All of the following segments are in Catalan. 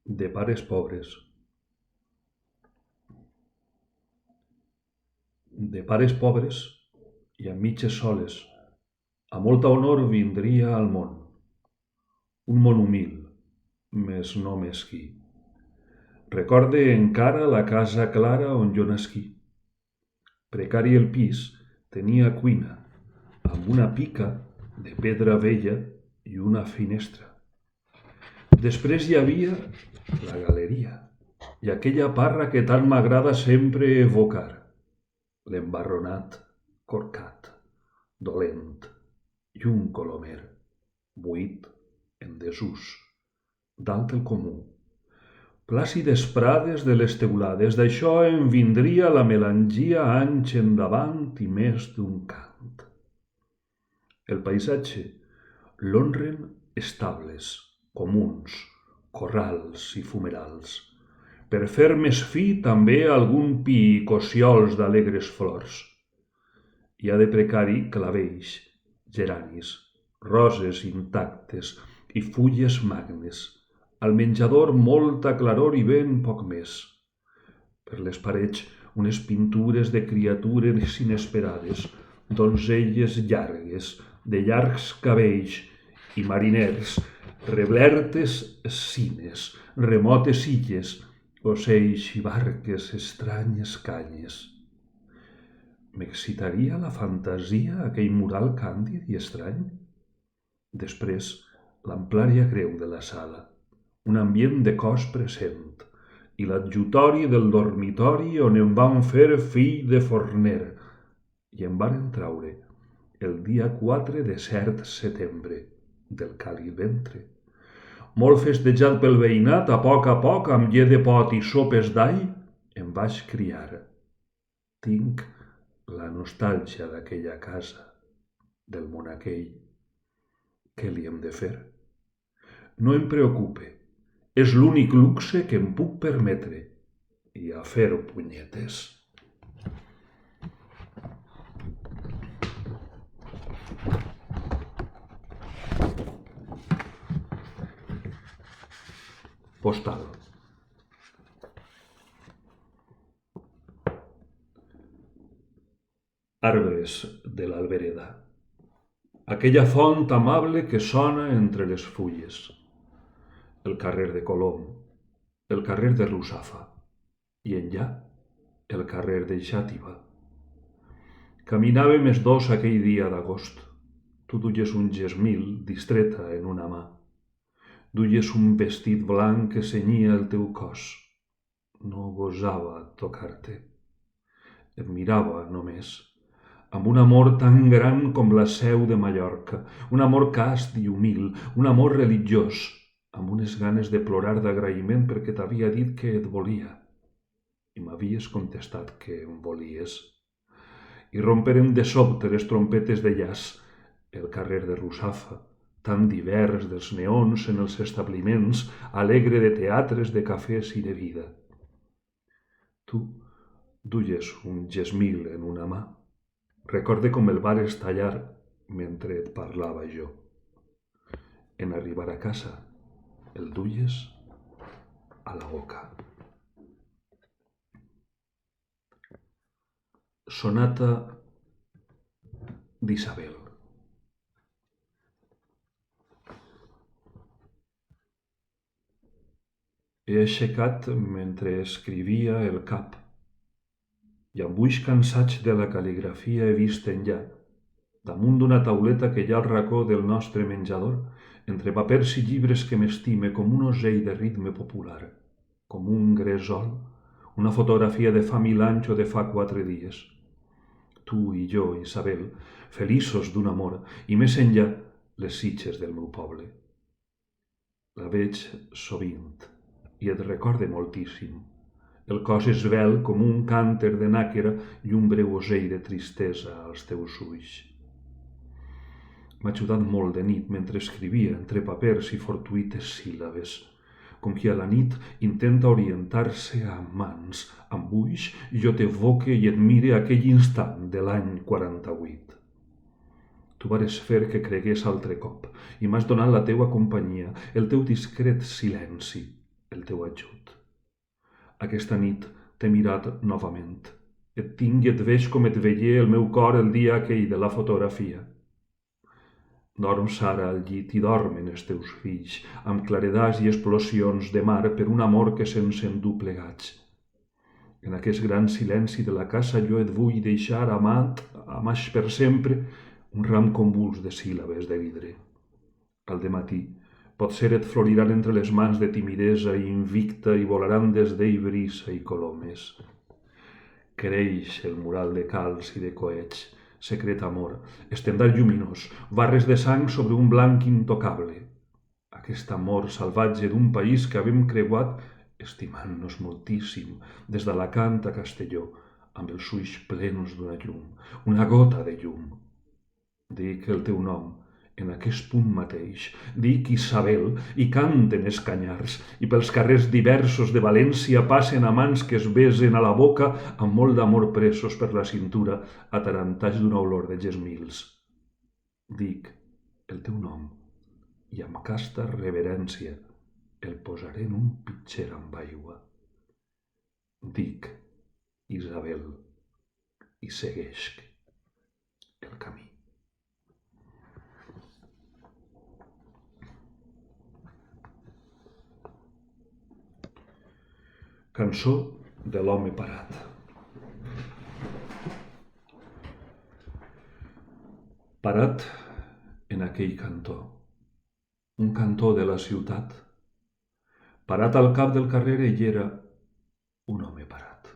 de pares pobres. De pares pobres i amb mitges soles, a molta honor vindria al món. Un món humil, mes no mesquí. Recorde encara la casa clara on jo nasquí. Precari el pis, tenia cuina, amb una pica de pedra vella i una finestra. Després hi havia la galeria i aquella parra que tant m'agrada sempre evocar. L'embarronat, corcat, dolent, i un colomer, buit, en desús, dalt el comú. Plàcides prades de les teulades, d'això en vindria la melangia anys endavant i més d'un cant. El paisatge l'honren estables, comuns, corrals i fumerals. Per fer més fi també algun pi i cociols d'alegres flors. Hi ha de precari clavells, geranis, roses intactes i fulles magnes. Al menjador molta claror i ben poc més. Per les parets unes pintures de criatures inesperades, donzelles llargues, de llargs cabells i mariners, reblertes cines, remotes illes, ocells i barques, estranyes canyes. M'excitaria la fantasia aquell mural càndid i estrany? Després, l'amplària greu de la sala, un ambient de cos present, i l'adjutori del dormitori on em van fer fill de forner, i em varen traure el dia 4 de cert setembre, del càlid ventre. Molt festejat pel veïnat, a poc, amb llet de pot i sopes d'all, em vaig criar. Tinc la nostàlgia d'aquella casa, del món aquell. Què li hem de fer? No em preocupe, és l'únic luxe que em puc permetre, i a fer punyetes. Postal. Arbres de l'Albereda. Aquella font amable que sona entre les fulles. El carrer de Colom, el carrer de Russafa, i enllà el carrer de Xàtiva. Caminàvem els dos aquell dia d'agost. Tu duies un gesmil distreta en una mà. Duies un vestit blanc que cenyia el teu cos. No gosava tocar-te. Et mirava només, amb un amor tan gran com la seu de Mallorca, un amor cast i humil, un amor religiós, amb unes ganes de plorar d'agraïment perquè t'havia dit que et volia. I m'havies contestat que em volies. I romperen de sobte les trompetes de jazz, el carrer de Russafa, tan divers dels neons en els establiments, alegre de teatres, de cafès i de vida. Tu duies un gesmil en una mà. Recorde com el vares tallar mentre et parlava jo. En arribar a casa, el duies a la boca. Sonata d'Isabel. He aixecat mentre escrivia el cap i amb ulls cansats de la cal·ligrafia he vist enllà, damunt d'una tauleta que hi ha al racó del nostre menjador, entre papers i llibres que m'estime com un ocell de ritme popular, com un gresol, una fotografia de fa 1000 anys o de fa 4 dies. Tu i jo, Isabel, feliços d'un amor, i més enllà, les sitges del meu poble. La veig sovint i et recorde moltíssim. El cos esvelt com un cànter de nàquera i un breu ocell de tristesa als teus ulls. M'ha ajudat molt de nit mentre escrivia entre papers i fortuïtes síl·labes, com qui a la nit intenta orientar-se amb mans, amb ulls, i jo t'evoque i et mire aquell instant de l'any 48. Tu vares fer que cregués altre cop i m'has donat la teua companyia, el teu discret silenci, el teu ajut. Aquesta nit t'he mirat novament. Et tinc i et veig com et veié el meu cor el dia aquell de la fotografia. Dorms ara al llit i dormen els teus fills, amb claredats i explosions de mar per un amor que se'ns endú plegats. En aquest gran silenci de la casa jo et vull deixar amat per sempre, un ram convuls de síl·labes de vidre. Al dematí, potser et floriran entre les mans de timidesa i invicta i volaran des d'ell brisa i colomes. Creix el mural de calç i de coets, secret amor, estendard lluminós, barres de sang sobre un blanc intocable. Aquest amor salvatge d'un país que havem creuat estimant-nos moltíssim, des d'Alacant a Castelló, amb els ulls plens d'una llum, una gota de llum. Dic el teu nom, en aquest punt mateix, dic Isabel, i canten els canyars, i pels carrers diversos de València passen amants que es besen a la boca amb molt d'amor presos per la cintura, atarantats d'una olor de gesmils. Dic el teu nom, i amb casta reverència el posaré en un pitxer amb aigua. Dic Isabel i segueixc el camí. Cançó de l'home parat. Parat en aquell cantó, un cantó de la ciutat. Parat al cap del carrer ell era un home parat.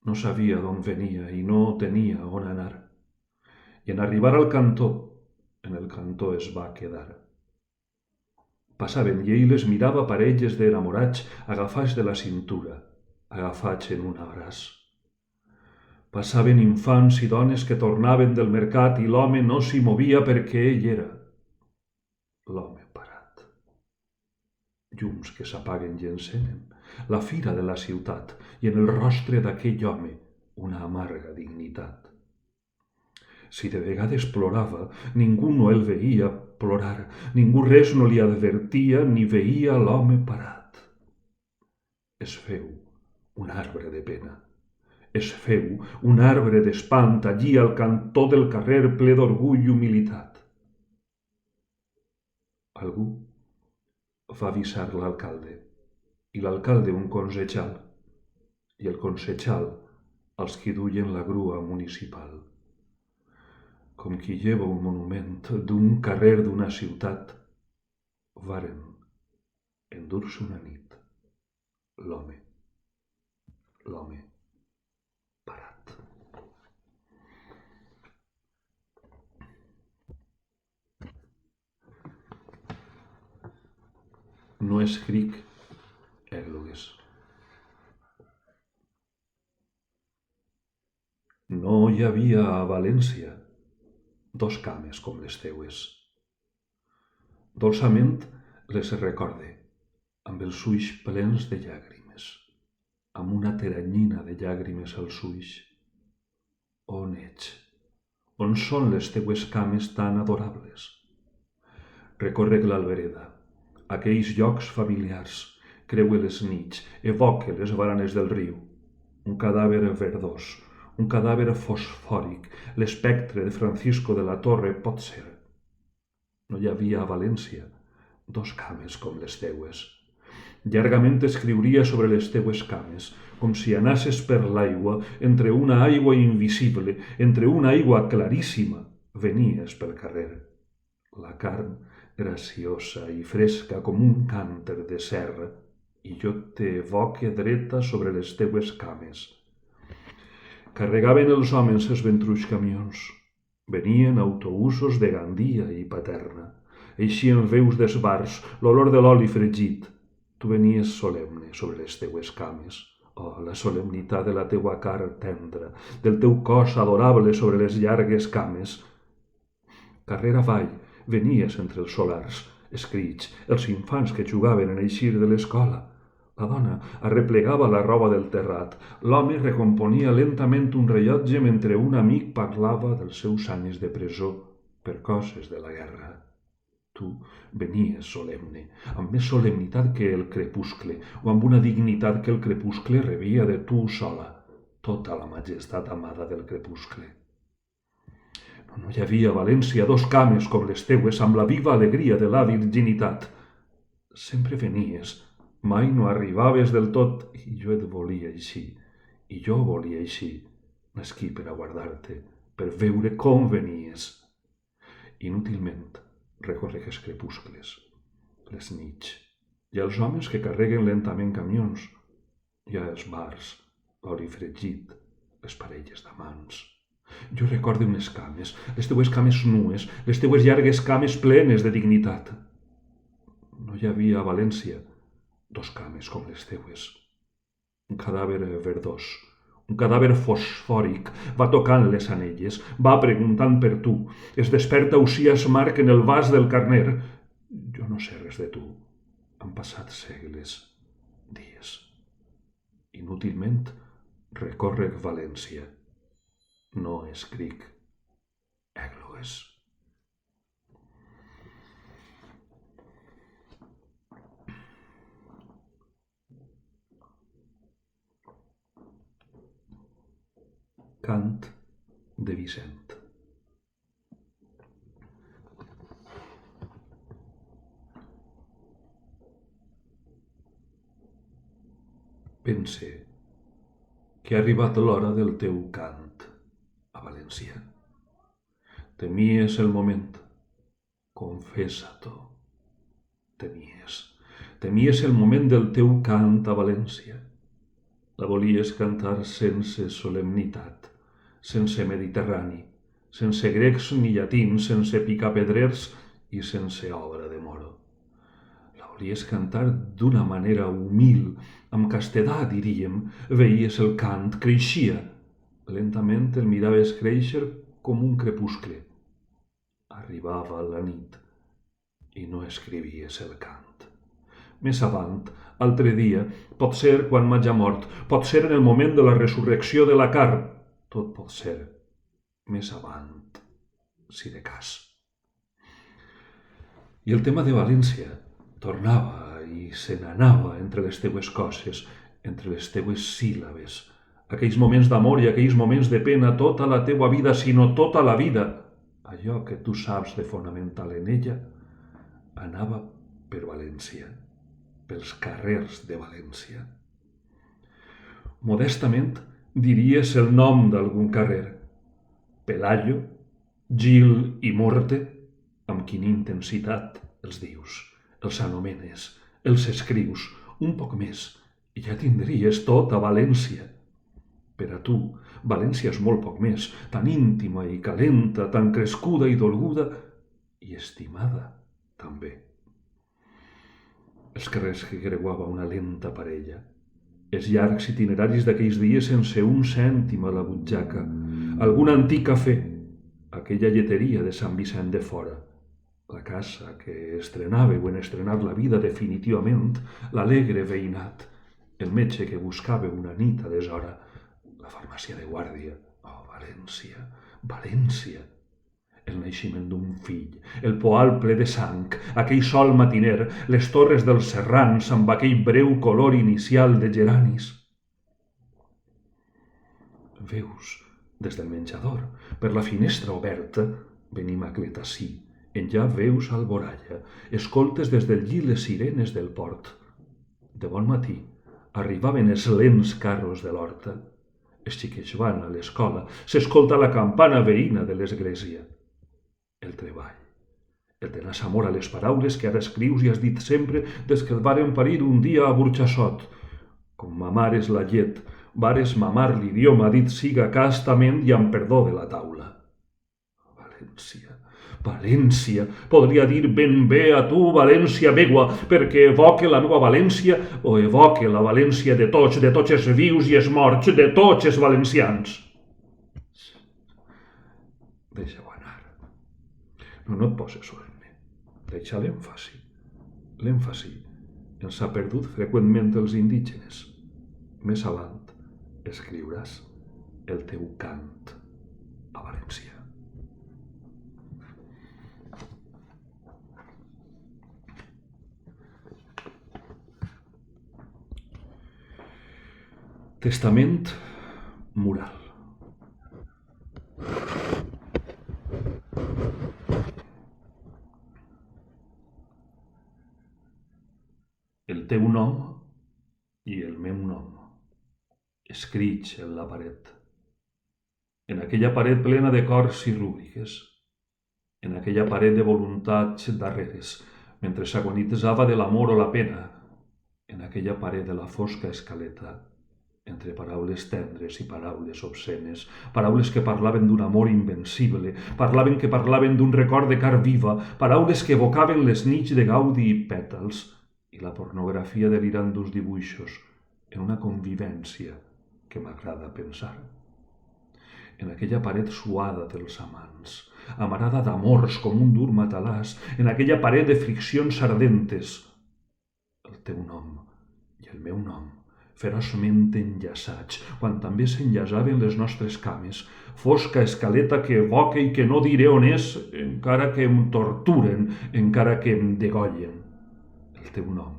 No sabia d'on venia i no tenia on anar. I en arribar al cantó, en el cantó es va quedar. Passaven i ell les mirava parelles d'enamorats agafats de la cintura, agafats en un abraç. Passaven infants i dones que tornaven del mercat i l'home no s'hi movia perquè ell era l'home parat. Llums que s'apaguen i encenen, la fira de la ciutat i en el rostre d'aquell home una amarga dignitat. Si de vegades plorava, ningú no el veia plorar, ningú res no li advertia ni veia l'home parat. Es feu un arbre de pena. Es feu un arbre d'espant allí al cantó del carrer ple d'orgull i humilitat. Algú va avisar l'alcalde, i l'alcalde un consejal, i el consejal als qui duien la grua municipal. Com qui lleva un monument d'un carrer d'una ciutat, varen endur-se una nit l'home parat. No escric èglogues. No hi havia a València dos cames com les teues. Dolçament les recorde, amb els ulls plens de llàgrimes, amb una teranyina de llàgrimes als ulls. On ets? On són les teues cames tan adorables? Recorrec l'albereda, aquells llocs familiars, creue les nits, evoque les baranes del riu, un cadàver verdós, un cadàver fosfòric, l'espectre de Francisco de la Torre pot ser. No hi havia a València dos cames com les teues. Llargament escriuria sobre les teues cames, com si anasses per l'aigua, entre una aigua invisible, entre una aigua claríssima, venies pel carrer. La carn graciosa i fresca com un cànter de serra, i jo t'evoque dreta sobre les teues cames. Carregaven els homes els ventruix camions. Venien autobusos de Gandia i Paterna. Eixien veus dels bars, l'olor de l'oli fregit. Tu venies solemne sobre les teues cames. Oh, la solemnitat de la teua cara tendra, del teu cos adorable sobre les llargues cames. Carrer avall venies entre els solars, els crits, els infants que jugaven en eixir de l'escola. La dona arreplegava la roba del terrat. L'home recomponia lentament un rellotge mentre un amic parlava dels seus anys de presó per coses de la guerra. Tu venies solemne, amb més solemnitat que el crepuscle, o amb una dignitat que el crepuscle rebia de tu sola, tota la majestat amada del crepuscle. No hi havia a València dos cames com les teues amb la viva alegria de la virginitat. Sempre venies, mai no arribaves del tot, i jo et volia així, i jo volia així, nasquí per a guardar-te, per veure com venies. Inútilment recorrec els crepuscles, les nits. Hi ha els homes que carreguen lentament camions. Hi ha els bars, l'oli fregit, les parelles d'amants. Jo recorde unes cames, les teues cames nues, les teues llargues cames plenes de dignitat. No hi havia a València dos cames com les teues. Un cadàver verdós, un cadàver fosfòric, va tocant les anelles, va preguntant per tu, es desperta Usias Marc en el vas del Carner. Jo no sé res de tu. Han passat segles, dies. Inútilment recórrec València. No escric èglogues. Cant de Vicent. Pense que ha arribat l'hora del teu cant a València. Temies el moment, confessa-t'ho. Temies el moment del teu cant a València. La volies cantar sense solemnitat, sense mediterrani, sense grecs ni llatins, sense picapedrers i sense obra de moro. La volies cantar d'una manera humil, amb castedat, diríem. Veies el cant, creixia. Lentament el miraves créixer com un crepuscle. Arribava la nit i no escrivies el cant. Més avant, altre dia, pot ser quan m'haja mort, pot ser en el moment de la resurrecció de la carn, tot pot ser més avant, si de cas. I el tema de València tornava i se n'anava entre les teues coses, entre les teues síl·labes, aquells moments d'amor i aquells moments de pena, tota la teua vida, sinó tota la vida. Allò que tu saps de fonamental en ella anava per València, pels carrers de València. Modestament diries el nom d'algun carrer. Pelayo, Gil i Morte, amb quina intensitat els dius, els anomenes, els escrius, un poc més, i ja tindries tota València. Per a tu, València és molt poc més, tan íntima i calenta, tan crescuda i dolguda, i estimada, també. Els carrers que creuava una lenta parella, els llargs itineraris d'aquells dies sense un cèntim a la butxaca, algun antic cafè, aquella lleteria de Sant Vicent de Fora, la casa que estrenàveu en estrenar la vida definitivament, l'alegre veïnat, el metge que buscava una nit a deshora, la farmàcia de guàrdia. Oh, València, València! El naixement d'un fill, el poal ple de sang, aquell sol matiner, les torres dels serrans amb aquell breu color inicial de geranis. Veus, des del menjador, per la finestra oberta, venim a Cletací, enllà veus Alboralla, escoltes des del llit les sirenes del port. De bon matí arribaven els lents carros de l'horta. Els xiquets van a l'escola, s'escolta la campana veïna de l'església. El treball, el tenaç amor a les paraules que ara escrius i has dit sempre des que et varen parir un dia a Burxassot. Com mamares la llet, vares mamar l'idioma dit siga castament i amb perdó de la taula. València, València, podria dir ben bé a tu València meua, perquè evoque la meua València o evoque la València de tots els vius i els morts, de tots els valencians. Deixa-ho anar. No et poses solemne. Deixa l'èmfasi. L'èmfasi ens ha perdut freqüentment els indígenes. Més avant escriuràs el teu cant a València. Testament mural. El teu nom i el meu nom, escrits en la paret. En aquella paret plena de cors i rúbriques. En aquella paret de voluntats darreres, mentre s'agonitzava de l'amor o la pena. En aquella paret de la fosca escaleta, entre paraules tendres i paraules obscenes, paraules que parlaven d'un amor invencible, que parlaven d'un record de car viva, paraules que evocaven les nits de gaudi i pètals i la pornografia delirant d'uns dibuixos en una convivència que m'agrada pensar. En aquella paret suada dels amants, amarada d'amors com un dur matalàs, en aquella paret de friccions ardentes, el teu nom i el meu nom, feroçment enllaçats, quan també s'enllaçaven les nostres cames, fosca escaleta que evoca i que no diré on és, encara que em torturen, encara que em degollen. El teu nom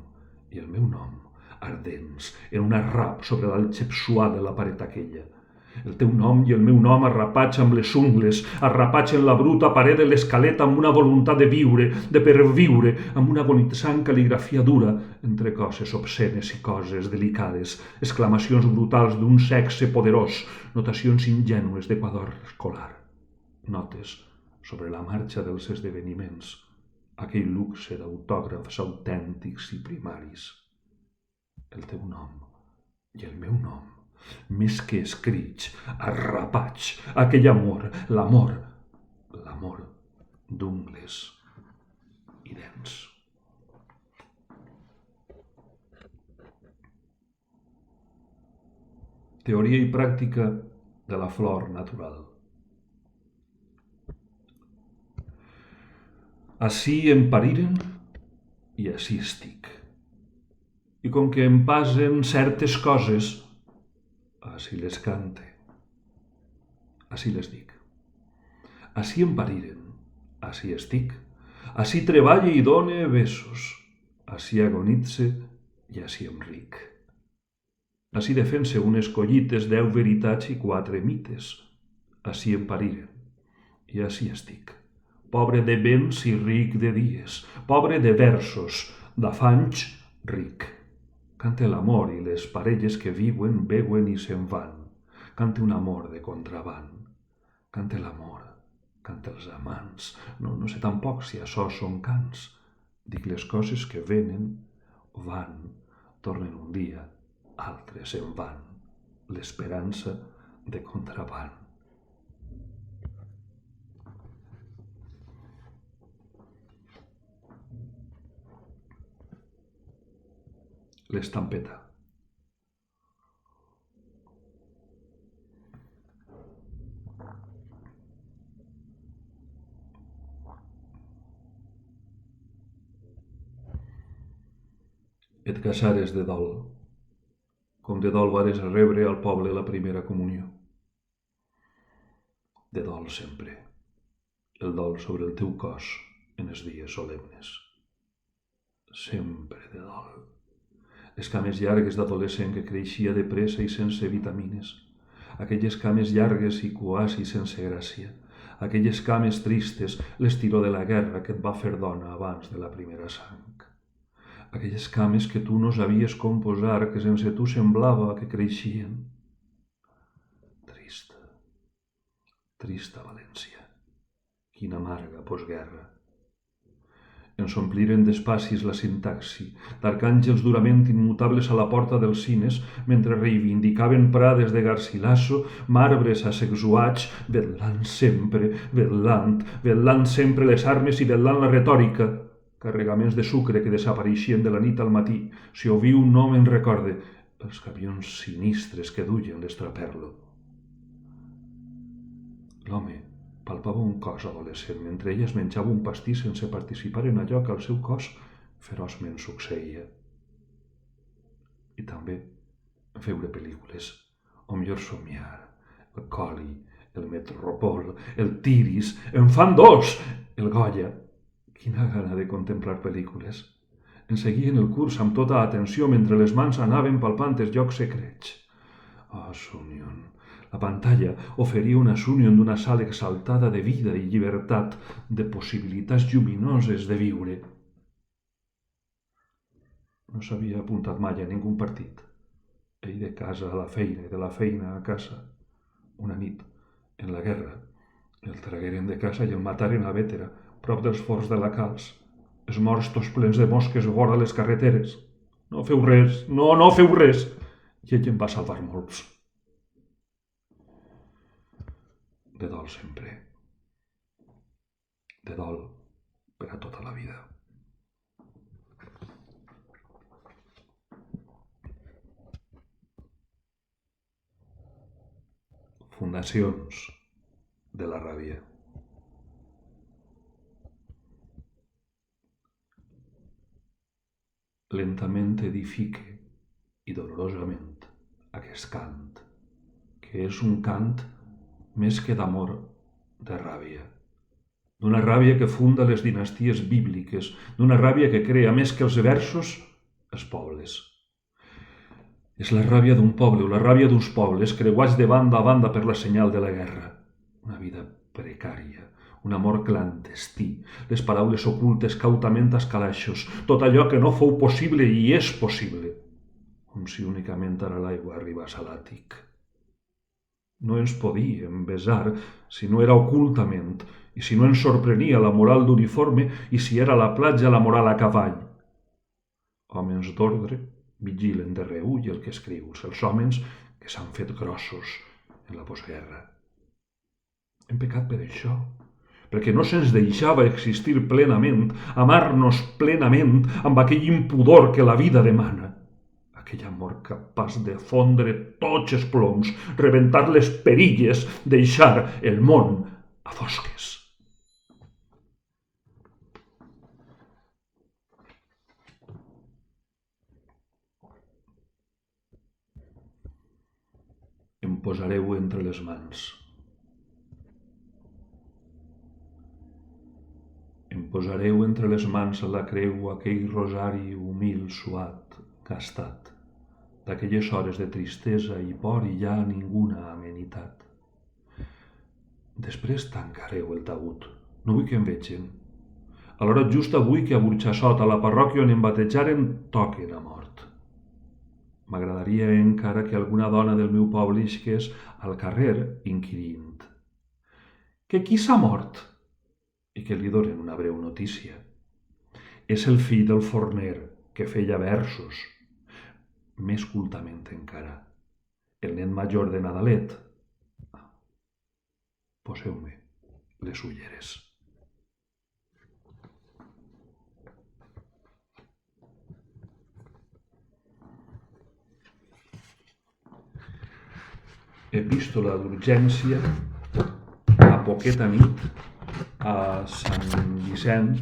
i el meu nom, ardents, en un arrap sobre l'alxep suat de la paret aquella. El teu nom i el meu nom arrapats amb les ungles, arrapats en la bruta paret de l'escaleta amb una voluntat de viure, de perviure, amb una agonitzant cal·ligrafia dura, entre coses obscenes i coses delicades, exclamacions brutals d'un sexe poderós, notacions ingènues d'equador escolar, notes sobre la marxa dels esdeveniments, aquell luxe d'autògrafs autèntics i primaris. El teu nom i el meu nom, més que escrits, arrapats, aquell amor, l'amor d'ungles i dents. Teoria i pràctica de la flor natural. Ací em pariren i ací estic. I com que em passen certes coses, ací les cante, ací les dic. Ací em pariren, ací estic, ací treballe i done besos, ací agonitze i ací em ric. Ací defense unes collites 10 veritats i 4 mites, ací em pariren i ací estic. Pobre de béns i ric de dies, pobre de versos, d'afanys ric. Cante l'amor i les parelles que viuen, veuen i se'n van. Cante un amor de contraband. Cante l'amor, cante els amants. No sé tampoc si açò són cants. Dic les coses que venen, van, tornen un dia, altres se'n van. L'esperança de contraband. L'estampeta. Et casares de dol, com de dol vares rebre al poble la primera comunió. De dol sempre, el dol sobre el teu cos en els dies solemnes. Sempre de dol. Les cames llargues d'adolescent que creixia de pressa i sense vitamines, aquelles cames llargues i cuars i sense gràcia, aquelles cames tristes, l'estiró de la guerra que et va fer dona abans de la primera sang, aquelles cames que tu no sabies com posar, que sense tu semblava que creixien. Trista València, quina amarga postguerra. Ens ompliren d'espacis la sintaxi, d'arcàngels durament immutables a la porta dels cines, mentre reivindicaven prades de Garcilaso, marbres asexuats, vetllant sempre les armes i vetllant la retòrica, carregaments de sucre que desapareixien de la nit al matí, si oví un nom en recorde, els camions sinistres que duien l'estraperlo. L'home palpava un cos adolescent mentre ella es menjava un pastís sense participar en allò que al seu cos feroçment succeïa. I també veure pel·lícules, o millor somiar, el Coli, el Metropol, el Tiris, en fan 2, el Goya. Quina gana de contemplar pel·lícules. Ens seguien el curs amb tota atenció mentre les mans anaven palpant els llocs secrets. Oh, Súnion. La pantalla oferia una Súnion d'una sala exaltada de vida i llibertat, de possibilitats lluminoses de viure. No s'havia apuntat mai a ningú partit. Ell de casa a la feina i de la feina a casa. Una nit, en la guerra, el tragueren de casa i el mataren a Bétera, prop dels forts de la Calç. Els morts tots plens de mosques vora les carreteres. No feu res, no feu res! I ell en va salvar molts. De dol sempre. De dol per a tota la vida. Fundacions de la ràbia. Lentament edifique i dolorosament aquest cant, que és un cant més que d'amor, de ràbia. D'una ràbia que funda les dinasties bíbliques, d'una ràbia que crea més que els versos, els pobles. És la ràbia d'un poble o la ràbia d'uns pobles creuats de banda a banda per la senyal de la guerra. Una vida precària, un amor clandestí, les paraules ocultes cautament als calaixos, tot allò que no fou possible i és possible, com si únicament ara l'aigua arribés a l'àtic. No ens podíem besar si no era ocultament, i si no ens sorprenia la moral d'uniforme i si era a la platja la moral a cavall. Homes d'ordre vigilen de reull el que escrius, els homes que s'han fet grossos en la postguerra. Hem pecat per això, perquè no se'ns deixava existir plenament, amar-nos plenament amb aquell impudor que la vida demana. Aquell amor capaç de fondre tots els ploms, rebentar les perilles, deixar el món a fosques. Em posareu entre les mans. Em posareu entre les mans a la creu aquell rosari humil, suat, gastat, d'aquelles hores de tristesa i por i ja ninguna amenitat. Després tancareu el taüt, no vull que em vegin. A l'hora justa vull que a Burxassot, a la parròquia on em batejaren, toquen a mort. M'agradaria encara que alguna dona del meu poble isqués al carrer inquirint: que qui s'ha mort? I que li donen una breu notícia. És el fill del forner que feia versos, més cultament encara, el nen major de Nadalet. Poseu-me les ulleres. Epístola d'urgència a poqueta nit a Sant Vicent